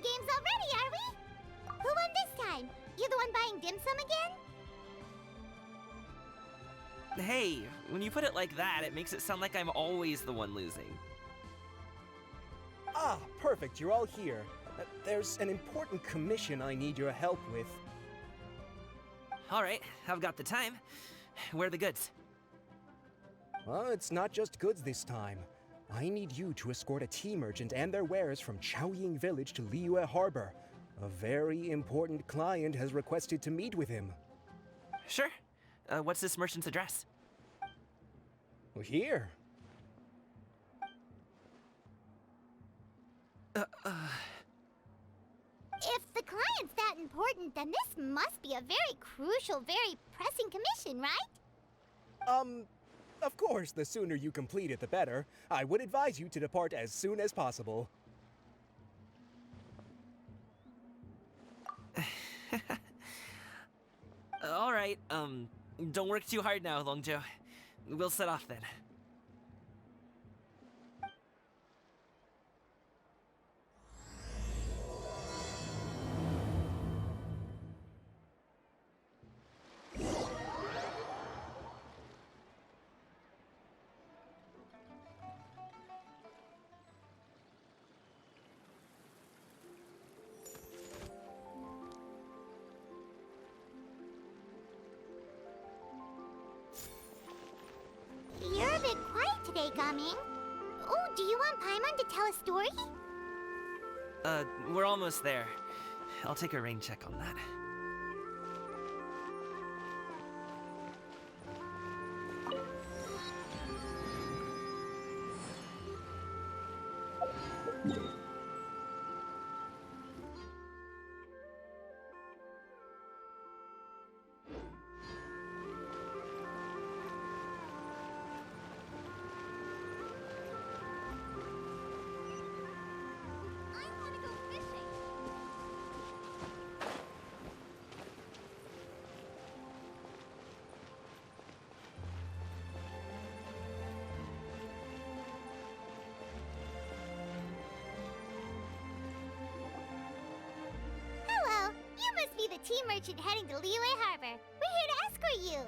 games already, are we? Who won this time? You the one buying dim sum again? Hey, when you put it like that, it makes it sound like I'm always the one losing. Ah, perfect, you're all here. There's an important commission I need your help with. Alright, I've got the time. Where are the goods? Well, it's not just goods this time. I need you to escort a tea merchant and their wares from Chaoying Village to Liyue Harbor. A very important client has requested to meet with him. Sure. What's this merchant's address? Well, here. If the client's that important, then this must be a very crucial, very pressing commission, right? Of course, the sooner you complete it, the better. I would advise you to depart as soon as possible. Alright, don't work too hard now, Longzhou. We'll set off then. You're a bit quiet today, Gaming. Oh, do you want Paimon to tell a story? We're almost there. I'll take a rain check on that. Hello, you must be the tea merchant heading to Liyue Harbor. We're here to escort you.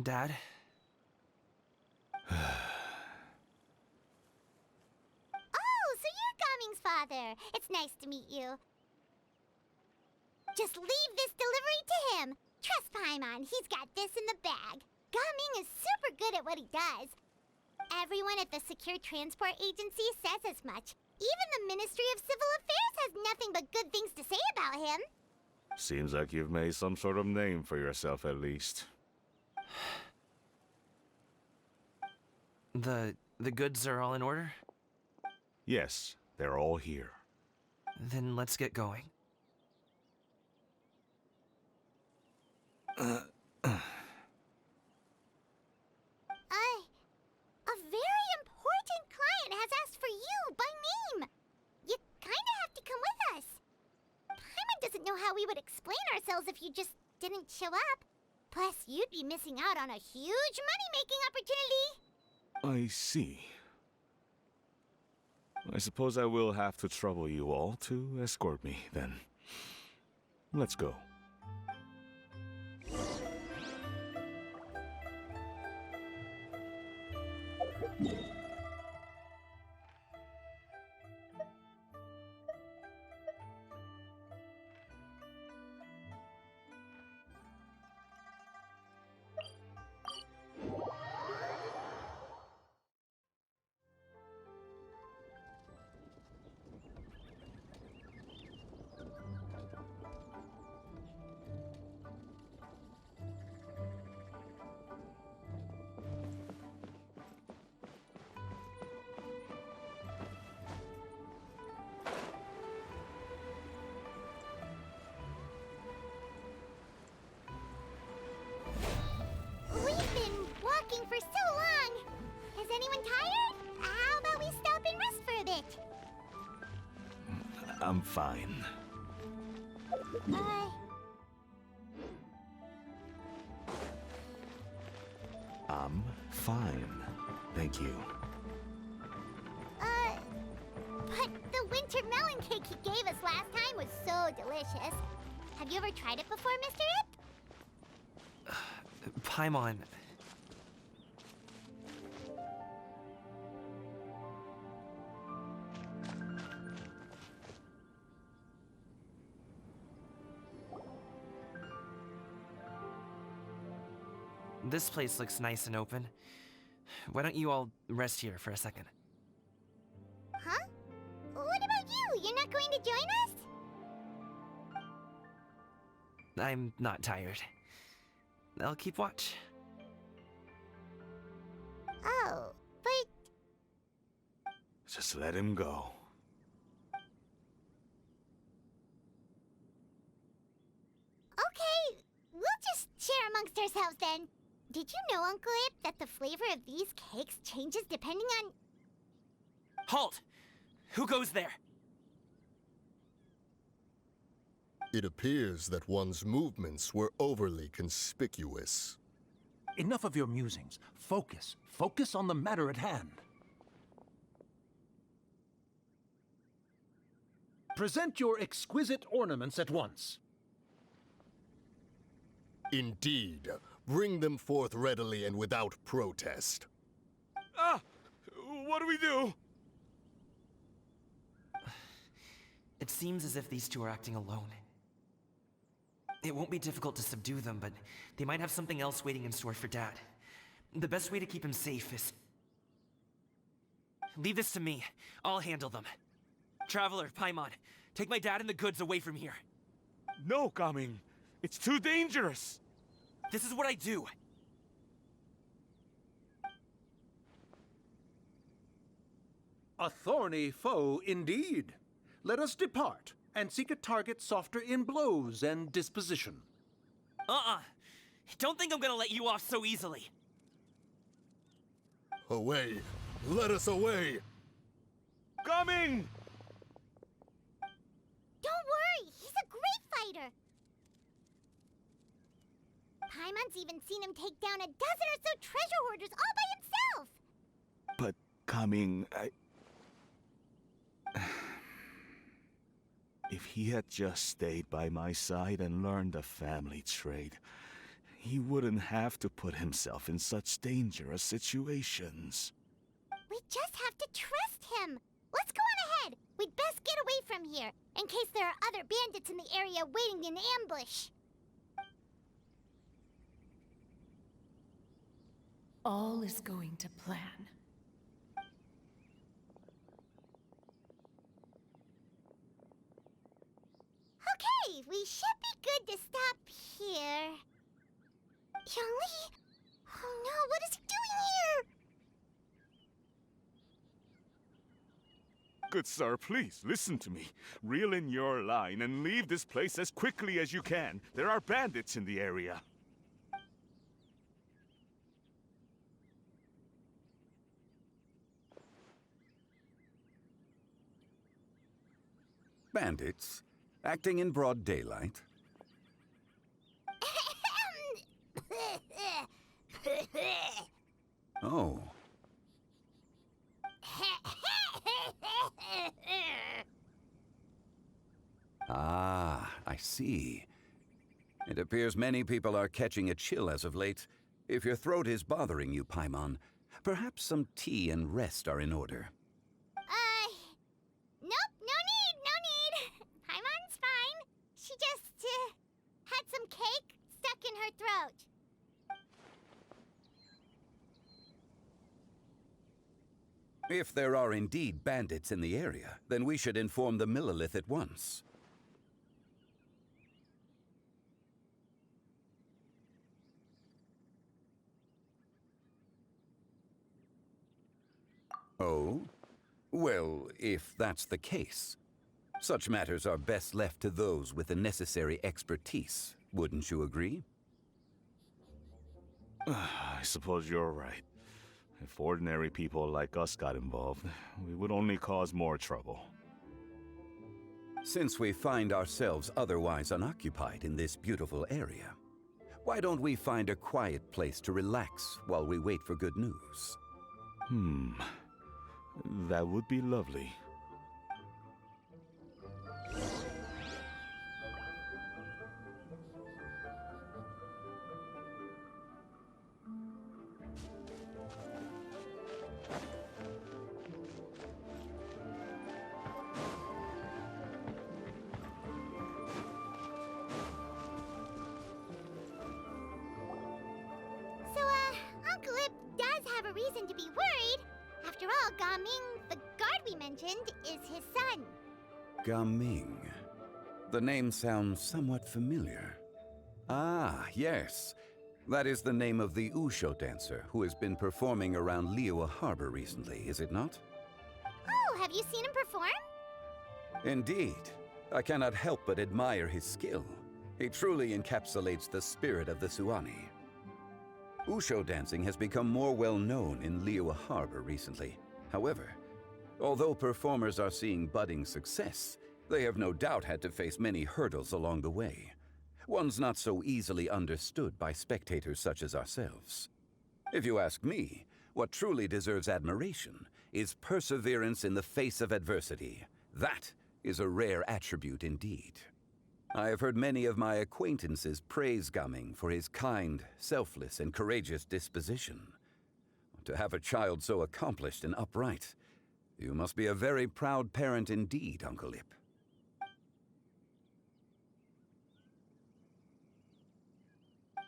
Dad? Oh, so you're Gaming's father. It's nice to meet you. Just leave this delivery to him. Trust Paimon, he's got this in the bag. Gaming is super good at what he does. Everyone at the Secure Transport Agency says as much. Even the Ministry of Civil Affairs has nothing but good things to say about him. Seems like you've made some sort of name for yourself at least. The goods are all in order? Yes, they're all here. Then let's get going. A very important client has asked for you by name. You kinda have to come with us. Paimon doesn't know how we would explain ourselves if you just didn't show up. Plus, you'd be missing out on a huge money-making opportunity. I see. I suppose I will have to trouble you all to escort me, then. Let's go. We've been walking for so long. Is anyone tired? How about we stop and rest for a bit? I'm fine. I'm fine. Thank you. But the winter melon cake he gave us last time was so delicious. Have you ever tried it before, Mr. Ip? Paimon. This place looks nice and open. Why don't you all rest here for a second? Huh? What about you? You're not going to join us? I'm not tired. I'll keep watch. Oh, but Just let him go. okay. We'll just share amongst ourselves then. Did you know, Uncle Ip, that the flavor of these cakes changes depending on... Halt! Who goes there? It appears that one's movements were overly conspicuous. Enough of your musings. Focus. Focus on the matter at hand. Present your exquisite ornaments at once. Indeed. Bring them forth readily and without protest. Ah! What do we do? It seems as if these two are acting alone. It won't be difficult to subdue them, but they might have something else waiting in store for Dad. The best way to keep him safe is... Leave this to me. I'll handle them. Traveler, Paimon, take my dad and the goods away from here. No, Gaming. It's too dangerous. This is what I do. A thorny foe indeed. Let us depart and seek a target softer in blows and disposition. Don't think I'm gonna let you off so easily. Away! Let us away! Gaming! Don't worry, he's a great fighter. Paimon's even seen him take down a dozen or so treasure hoarders all by himself. But, Gaming, If he had just stayed by my side and learned the family trade, he wouldn't have to put himself in such dangerous situations. We just have to trust him. Let's go on ahead. We'd best get away from here, in case there are other bandits in the area waiting in ambush. All is going to plan. Okay, we should be good to stop here. Yongli? Oh no, what is he doing here? Good sir, please, listen to me. Reel in your line and leave this place as quickly as you can. There are bandits in the area. Bandits? Acting in broad daylight? Oh. Ah, I see. It appears many people are catching a chill as of late. If your throat is bothering you, Paimon, perhaps some tea and rest are in order. Nope, no need. Paimon's fine. She just, had some cake stuck in her throat. If there are indeed bandits in the area, then we should inform the Millelith at once. Oh? Well, if that's the case, such matters are best left to those with the necessary expertise, wouldn't you agree? I suppose you're right. If ordinary people like us got involved, we would only cause more trouble. Since we find ourselves otherwise unoccupied in this beautiful area, why Why don't we find a quiet place to relax while we wait for good news? That would be lovely. So, Uncle Ip does have a reason to be worried. After all, Gaming, the guard we mentioned, is his son. Gaming. The name sounds somewhat familiar. Ah, yes. That is the name of the Usho dancer who has been performing around Liyue Harbor recently, is it not? Oh, have you seen him perform? Indeed. I cannot help but admire his skill. He truly encapsulates the spirit of the Suani. Usho dancing has become more well known in Liyue Harbor recently. However, although performers are seeing budding success, they have no doubt had to face many hurdles along the way. Ones not so easily understood by spectators such as ourselves. If you ask me, what truly deserves admiration is perseverance in the face of adversity. That is a rare attribute indeed. I have heard many of my acquaintances praise Gaming for his kind, selfless, and courageous disposition. To have a child so accomplished and upright, you must be a very proud parent indeed, Uncle Ip.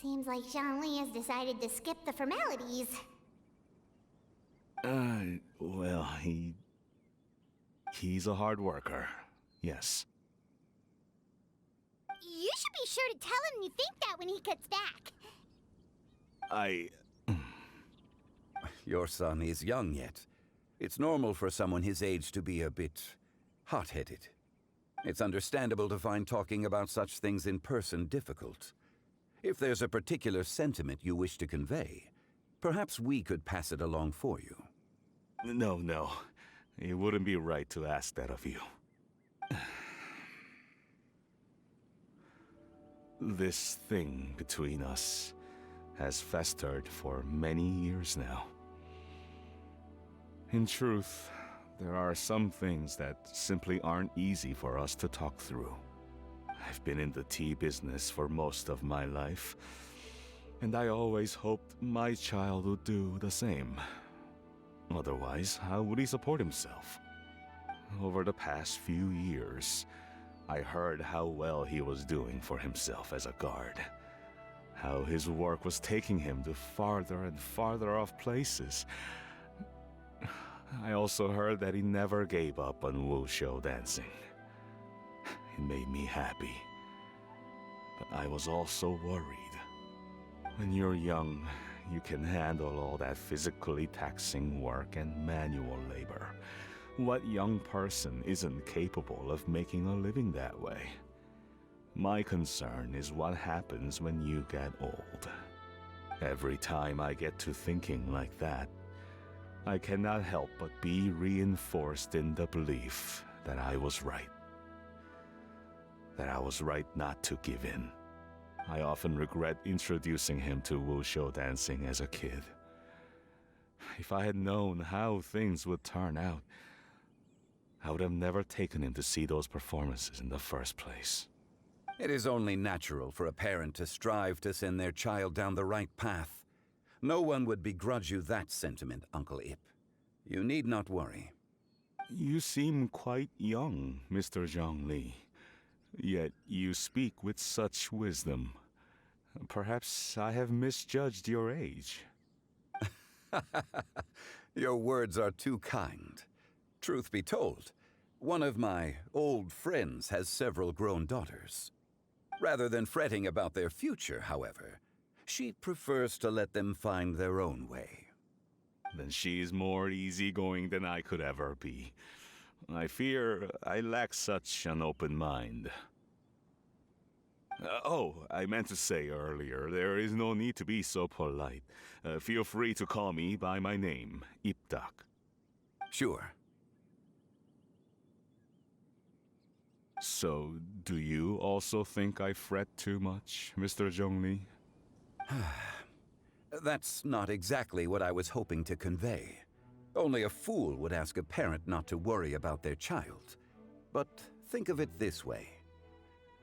Seems like Zhongli has decided to skip the formalities. Well, he's a hard worker. Yes. You should be sure to tell him you think that when he gets back. Your son is young yet. It's normal for someone his age to be a bit hot-headed. It's understandable to find talking about such things in person difficult. If there's a particular sentiment you wish to convey, perhaps we could pass it along for you. No. It wouldn't be right to ask that of you. This thing between us has festered for many years now. In truth, there are some things that simply aren't easy for us to talk through. I've been in the tea business for most of my life, and I always hoped my child would do the same. Otherwise, how would he support himself? Over the past few years, I heard how well he was doing for himself as a guard. How his work was taking him to farther and farther off places. I also heard that he never gave up on wushu dancing. It made me happy. But I was also worried. When you're young, you can handle all that physically taxing work and manual labor. What young person isn't capable of making a living that way? My concern is what happens when you get old. Every time I get to thinking like that, I cannot help but be reinforced in the belief that I was right. That I was right not to give in. I often regret introducing him to wushu dancing as a kid. If I had known how things would turn out, I would have never taken him to see those performances in the first place. It is only natural for a parent to strive to send their child down the right path. No one would begrudge you that sentiment, Uncle Ip. You need not worry. You seem quite young, Mr. Zhongli. Yet you speak with such wisdom. Perhaps I have misjudged your age. Your words are too kind. Truth be told, one of my old friends has several grown daughters. Rather than fretting about their future, however, she prefers to let them find their own way. Then she's more easygoing than I could ever be. I fear I lack such an open mind. I meant to say earlier, there is no need to be so polite. Feel free to call me by my name, Ipdak. Sure. So, do you also think I fret too much, Mr. Zhongli? That's not exactly what I was hoping to convey. Only a fool would ask a parent not to worry about their child. But think of it this way.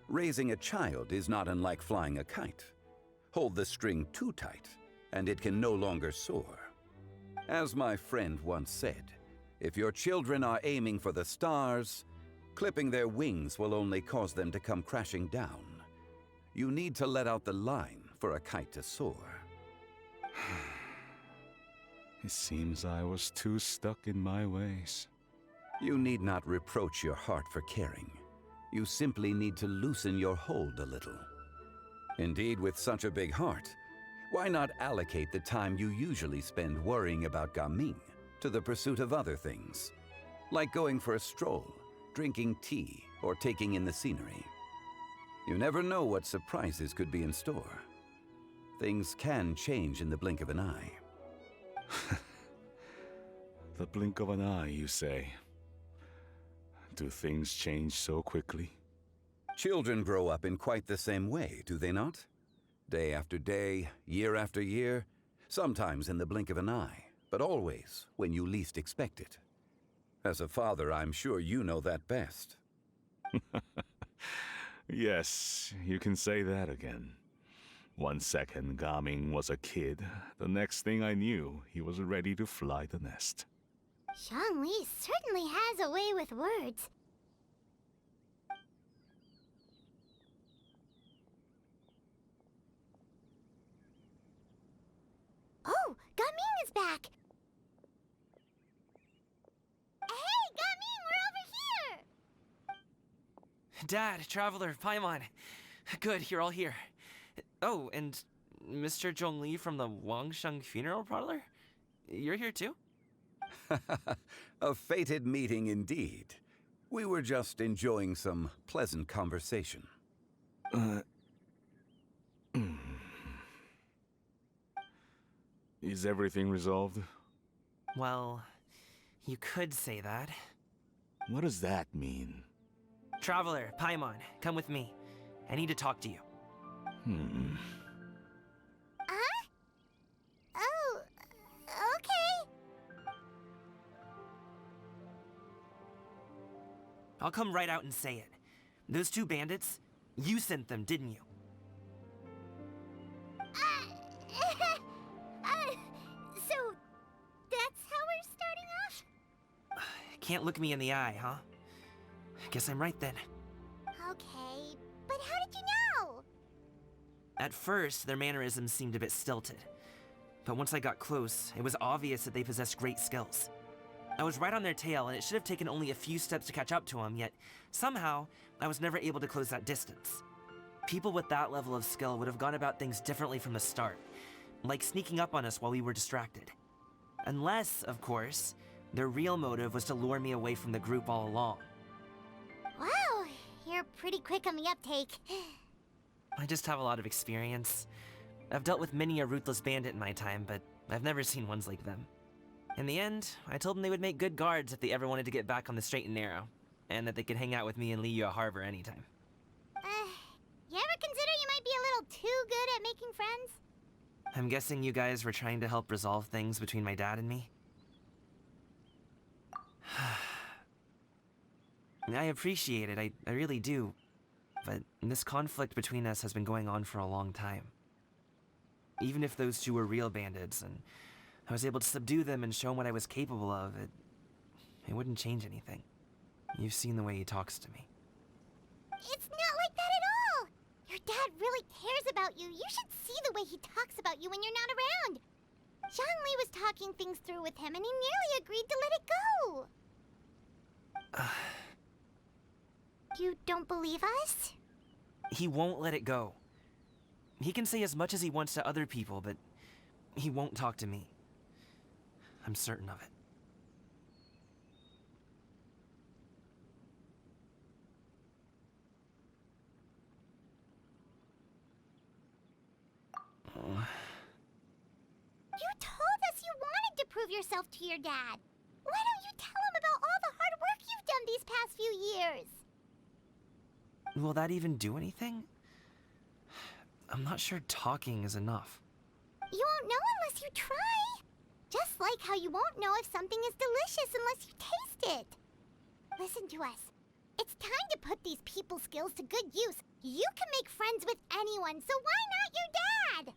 Raising a child is not unlike flying a kite. Hold the string too tight, and it can no longer soar. As my friend once said, if your children are aiming for the stars, clipping their wings will only cause them to come crashing down. You need to let out the line for a kite to soar. It seems I was too stuck in my ways. You need not reproach your heart for caring. You simply need to loosen your hold a little. Indeed, with such a big heart, why not allocate the time you usually spend worrying about Gaming to the pursuit of other things, like going for a stroll, drinking tea, or taking in the scenery? You never know what surprises could be in store. Things can change in the blink of an eye. The blink of an eye, you say? Do things change so quickly? Children grow up in quite the same way, do they not? Day after day, year after year, sometimes in the blink of an eye, but always when you least expect it. As a father, I'm sure you know that best. Yes, you can say that again. 1 second, Gaming was a kid. The next thing I knew, he was ready to fly the nest. Zhongli certainly has a way with words. Oh, Gaming is back! Hey, Gaming, we're over here! Dad, Traveler, Paimon. Good, you're all here. Oh, and Mr. Zhongli from the Wangsheng Funeral Parlor? You're here too? A fated meeting indeed. We were just enjoying some pleasant conversation. Is everything resolved? Well, you could say that. What does that mean? Traveler, Paimon, come with me. I need to talk to you. Huh? Oh, okay. I'll come right out and say it. Those two bandits, you sent them, didn't you? So, that's how we're starting off? Can't look me in the eye, huh? Guess I'm right then. Okay, but how did you know? At first, their mannerisms seemed a bit stilted. But once I got close, it was obvious that they possessed great skills. I was right on their tail, and it should have taken only a few steps to catch up to them, yet somehow, I was never able to close that distance. People with that level of skill would have gone about things differently from the start, like sneaking up on us while we were distracted. Unless, of course, their real motive was to lure me away from the group all along. Wow, you're pretty quick on the uptake. I just have a lot of experience. I've dealt with many a ruthless bandit in my time, but I've never seen ones like them. In the end, I told them they would make good guards if they ever wanted to get back on the straight and narrow, and that they could hang out with me in Liyue Harbor anytime. You ever consider you might be a little too good at making friends? I'm guessing you guys were trying to help resolve things between my dad and me? I appreciate it, I really do. But this conflict between us has been going on for a long time. Even if those two were real bandits, and I was able to subdue them and show him what I was capable of, it wouldn't change anything. You've seen the way he talks to me. It's not like that at all! Your dad really cares about you. You should see the way he talks about you when you're not around. Zhongli was talking things through with him, and he nearly agreed to let it go. You don't believe us? He won't let it go. He can say as much as he wants to other people, but he won't talk to me. I'm certain of it. You told us you wanted to prove yourself to your dad. Why don't you tell him about all the hard work you've done these past few years? Will that even do anything? I'm not sure talking is enough. You won't know unless you try. Just like how you won't know if something is delicious unless you taste it. Listen to us. It's time to put these people skills to good use. You can make friends with anyone, so why not your dad?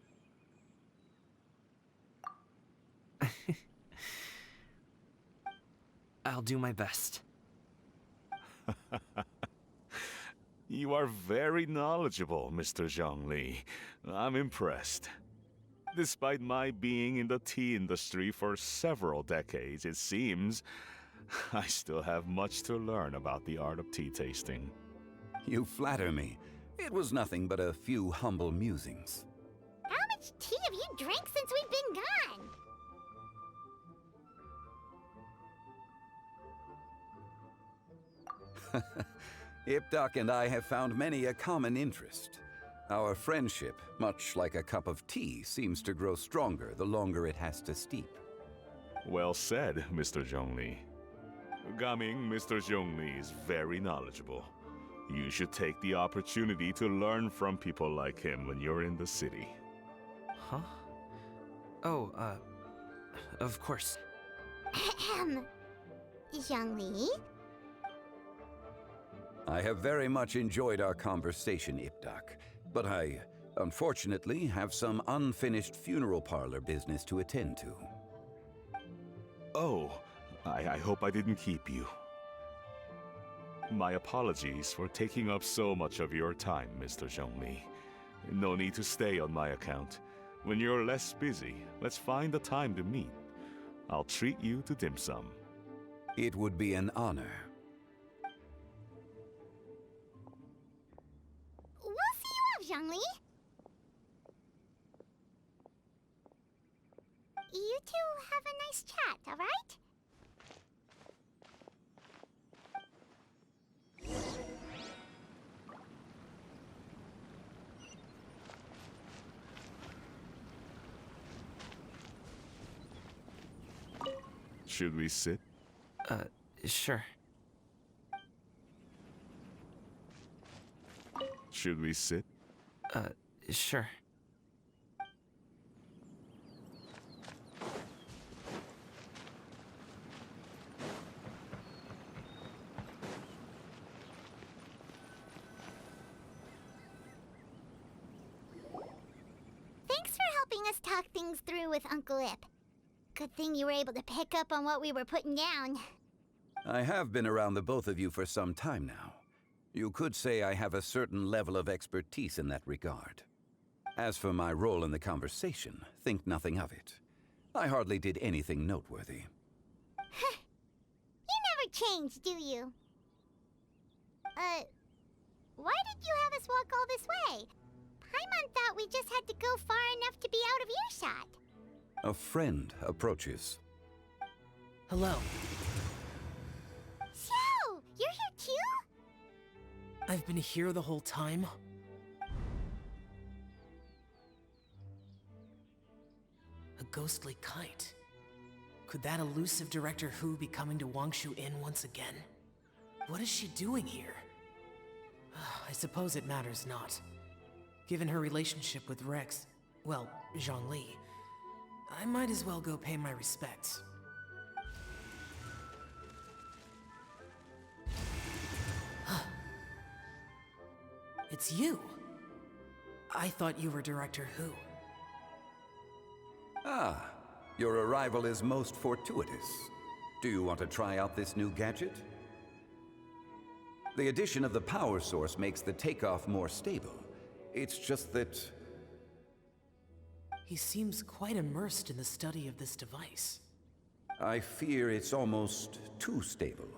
I'll do my best. You are very knowledgeable, Mr. Zhongli. I'm impressed. Despite my being in the tea industry for several decades, it seems I still have much to learn about the art of tea tasting. You flatter me. It was nothing but a few humble musings. How much tea have you drank since we've been gone? Ipdak and I have found many a common interest. Our friendship, much like a cup of tea, seems to grow stronger the longer it has to steep. Well said, Mr. Zhongli. Gaming, Mr. Zhongli is very knowledgeable. You should take the opportunity to learn from people like him when you're in the city. Huh? Oh, of course. Ahem. Zhongli? I have very much enjoyed our conversation, Ipdak, but I, unfortunately, have some unfinished funeral parlor business to attend to. Oh, I hope I didn't keep you. My apologies for taking up so much of your time, Mr. Zhongli. No need to stay on my account. When you're less busy, let's find a time to meet. I'll treat you to dim sum. It would be an honor. We'll see you off, Zhongli. You two have a nice chat, all right? Should we sit? Sure. Should we sit? Sure. Thanks for helping us talk things through with Uncle Ip. Good thing you were able to pick up on what we were putting down. I have been around the both of you for some time now. You could say I have a certain level of expertise in that regard. As for my role in the conversation, think nothing of it. I hardly did anything noteworthy. You never change, do you? Why did you have us walk all this way? Paimon thought we just had to go far enough to be out of earshot. A friend approaches. Hello. So, you're here too? I've been here the whole time? A ghostly kite. Could that elusive Director Hu be coming to Wangshu Inn once again? What is she doing here? I suppose it matters not. Given her relationship with Rex, well, Zhongli, I might as well go pay my respects. It's you! I thought you were Director Hu. Ah, your arrival is most fortuitous. Do you want to try out this new gadget? The addition of the power source makes the takeoff more stable. It's just that... He seems quite immersed in the study of this device. I fear it's almost too stable.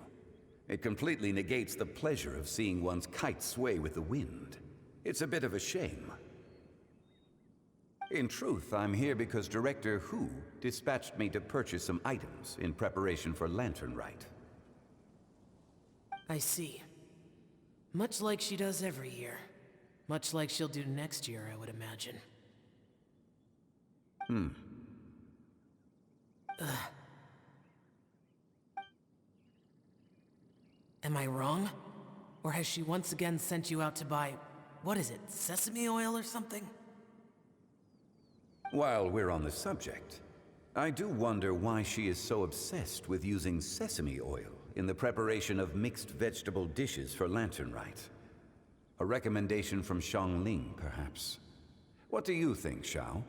It completely negates the pleasure of seeing one's kite sway with the wind. It's a bit of a shame. In truth, I'm here because Director Hu dispatched me to purchase some items in preparation for Lantern Rite. I see. Much like she does every year. Much like she'll do next year, I would imagine. Am I wrong? Or has she once again sent you out to buy, what is it, sesame oil or something? While we're on the subject, I do wonder why she is so obsessed with using sesame oil in the preparation of mixed vegetable dishes for Lantern Rite. A recommendation from Xiangling, perhaps. What do you think, Xiao?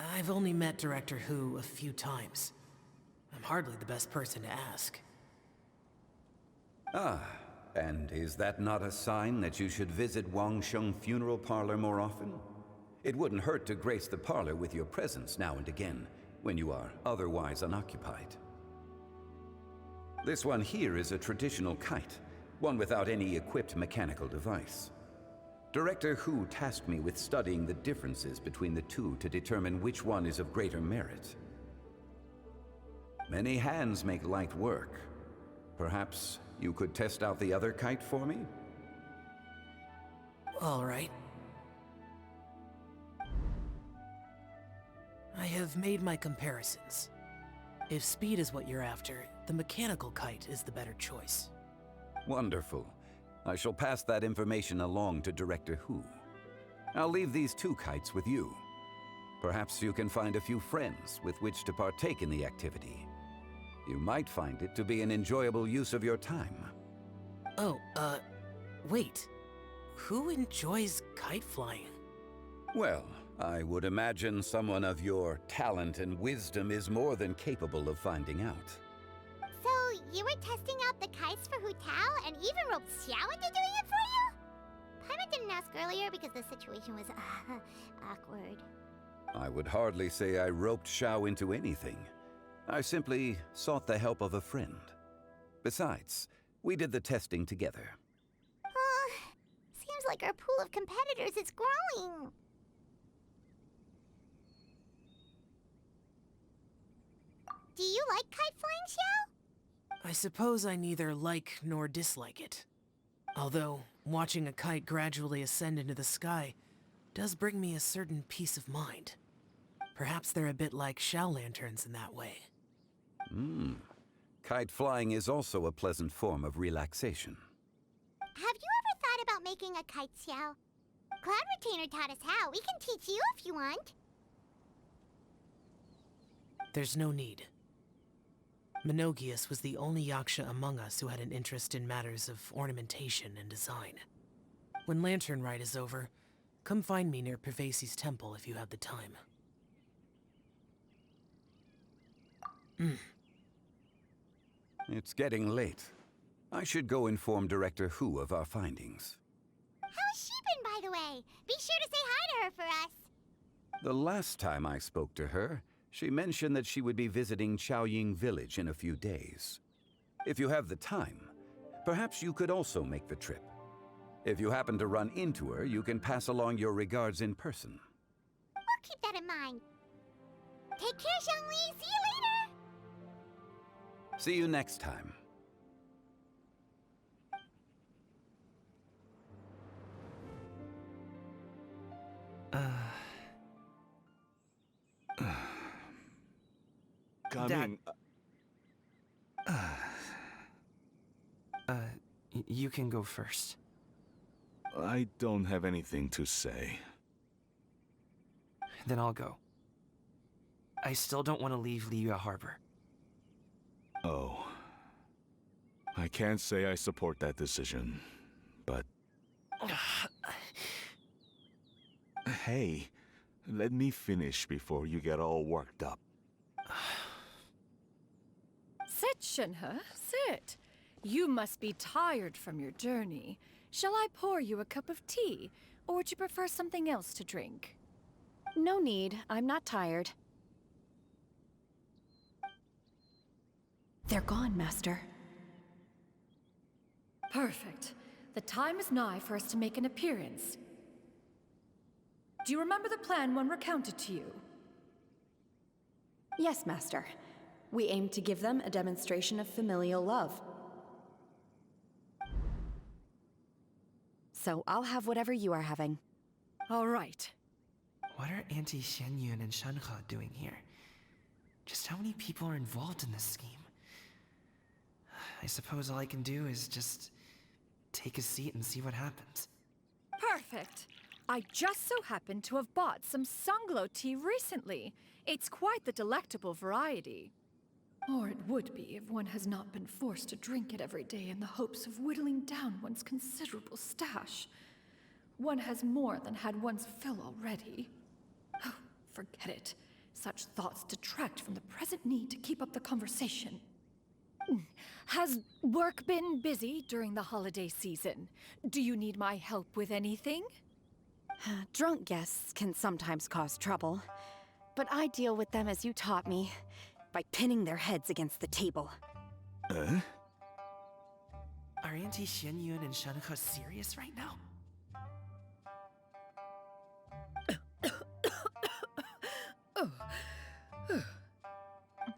I've only met Director Hu a few times. I'm hardly the best person to ask. Ah, and is that not a sign that you should visit Wangsheng Funeral Parlor more often? It wouldn't hurt to grace the parlor with your presence now and again, when you are otherwise unoccupied. This one here is a traditional kite, one without any equipped mechanical device. Director Hu tasked me with studying the differences between the two to determine which one is of greater merit. Many hands make light work. Perhaps you could test out the other kite for me? All right. I have made my comparisons. If speed is what you're after, the mechanical kite is the better choice. Wonderful. I shall pass that information along to Director Hu. I'll leave these two kites with you. Perhaps you can find a few friends with which to partake in the activity. You might find it to be an enjoyable use of your time. Oh, wait. Who enjoys kite flying? Well, I would imagine someone of your talent and wisdom is more than capable of finding out. So, you were testing out the kites for Hu Tao and even roped Xiao into doing it for you? Paimon didn't ask earlier because the situation was awkward. I would hardly say I roped Xiao into anything. I simply sought the help of a friend. Besides, we did the testing together. Seems like our pool of competitors is growing. Do you like kite flying, Xiao? I suppose I neither like nor dislike it. Although, watching a kite gradually ascend into the sky does bring me a certain peace of mind. Perhaps they're a bit like Xiao lanterns in that way. Kite flying is also a pleasant form of relaxation. Have you ever thought about making a kite, Xiao? Cloud Retainer taught us how. We can teach you if you want. There's no need. Menogius was the only Yaksha among us who had an interest in matters of ornamentation and design. When Lantern Rite is over, come find me near Pervasi's temple if you have the time. It's getting late. I should go inform Director Hu of our findings. How's she been, by the way? Be sure to say hi to her for us. The last time I spoke to her, she mentioned that she would be visiting Chaoying Village in a few days. If you have the time, perhaps you could also make the trip. If you happen to run into her, you can pass along your regards in person. We'll keep that in mind. Take care, Xiangli. See you later. See you next time. Coming. You can go first. I don't have anything to say. Then I'll go. I still don't want to leave Liyue Harbor. Oh. I can't say I support that decision, but... Hey, let me finish before you get all worked up. Sit, Shenhe, sit. You must be tired from your journey. Shall I pour you a cup of tea, or would you prefer something else to drink? No need. I'm not tired. They're gone, Master. Perfect. The time is nigh for us to make an appearance. Do you remember the plan one recounted to you? Yes, Master. We aim to give them a demonstration of familial love. So I'll have whatever you are having. All right. What are Auntie Xianyun and Shenhe doing here? Just how many people are involved in this scheme? I suppose all I can do is just take a seat and see what happens. Perfect. I just so happen to have bought some Sunglow tea recently. It's quite the delectable variety. Or it would be if one has not been forced to drink it every day in the hopes of whittling down one's considerable stash. One has more than had one's fill already. Oh, forget it. Such thoughts detract from the present need to keep up the conversation. Has work been busy during the holiday season? Do you need my help with anything? Drunk guests can sometimes cause trouble, but I deal with them as you taught me, by pinning their heads against the table. Are Auntie Xianyun and Shanaka serious right now?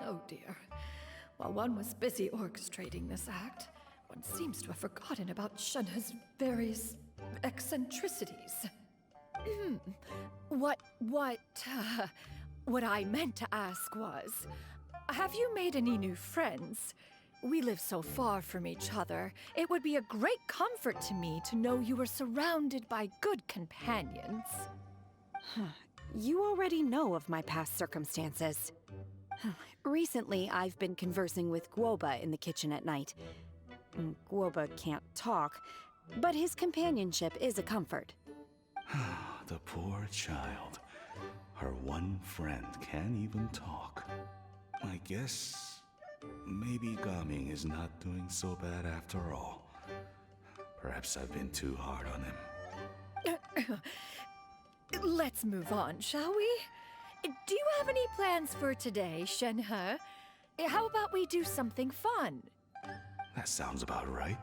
Oh dear. While one was busy orchestrating this act, one seems to have forgotten about Shenhe's various eccentricities. What I meant to ask was, have you made any new friends? We live so far from each other. It would be a great comfort to me to know you were surrounded by good companions. You already know of my past circumstances. Recently, I've been conversing with Guoba in the kitchen at night. Guoba can't talk, but his companionship is a comfort. The poor child. Her one friend can't even talk. I guess maybe Gaming is not doing so bad after all. Perhaps I've been too hard on him. Let's move on, shall we? Do you have any plans for today, Shenhe? How about we do something fun? That sounds about right.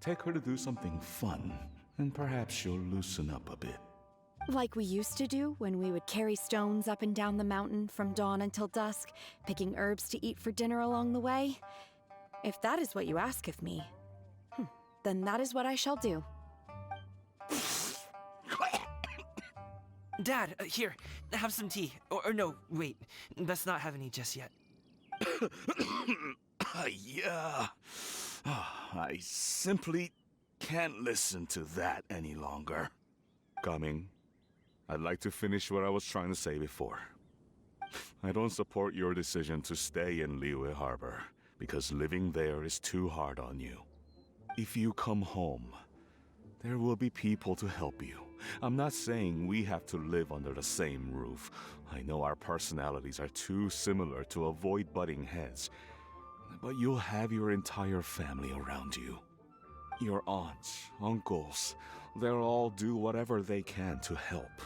Take her to do something fun, and perhaps she'll loosen up a bit. Like we used to do when we would carry stones up and down the mountain from dawn until dusk, picking herbs to eat for dinner along the way? If that is what you ask of me, then that is what I shall do. Dad, here, have some tea. Or no, wait, let's not have any just yet. Yeah. I simply can't listen to that any longer. Gaming, I'd like to finish what I was trying to say before. I don't support your decision to stay in Liyue Harbor, because living there is too hard on you. If you come home, there will be people to help you. I'm not saying we have to live under the same roof. I know our personalities are too similar to avoid butting heads. But you'll have your entire family around you. Your aunts, uncles, they'll all do whatever they can to help.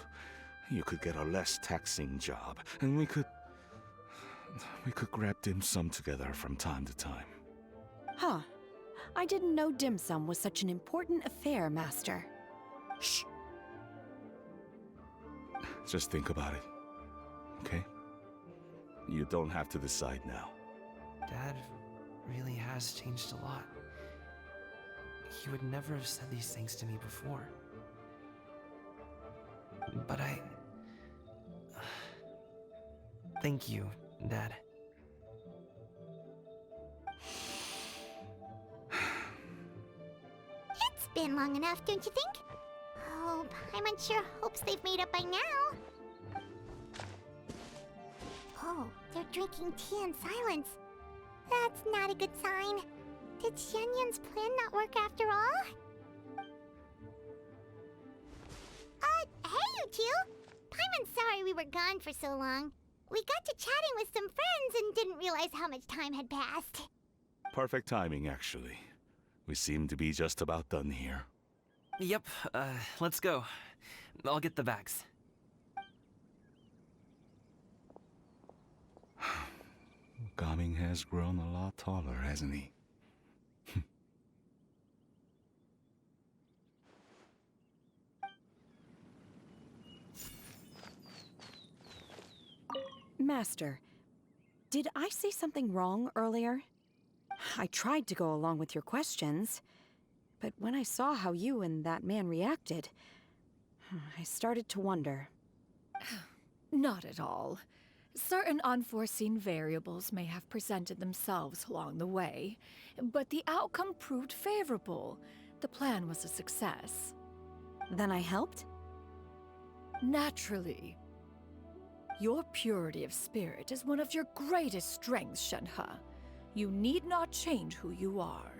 You could get a less taxing job, and we could grab dim sum together from time to time. Huh. I didn't know dim sum was such an important affair, Master. Shh. Just think about it, okay? You don't have to decide now. Dad really has changed a lot. He would never have said these things to me before. But thank you, Dad. It's been long enough, don't you think? Oh, Paimon sure hopes they've made up by now. Oh, they're drinking tea in silence. That's not a good sign. Did Xianyun's plan not work after all? Hey you two! Paimon's sorry we were gone for so long. We got to chatting with some friends and didn't realize how much time had passed. Perfect timing, actually. We seem to be just about done here. Yep, let's go. I'll get the bags. Gaming has grown a lot taller, hasn't he? Master, did I say something wrong earlier? I tried to go along with your questions, but when I saw how you and that man reacted, I started to wonder. Not at all. Certain unforeseen variables may have presented themselves along the way, but the outcome proved favorable. The plan was a success. Then I helped? Naturally. Your purity of spirit is one of your greatest strengths, Shenhe. You need not change who you are.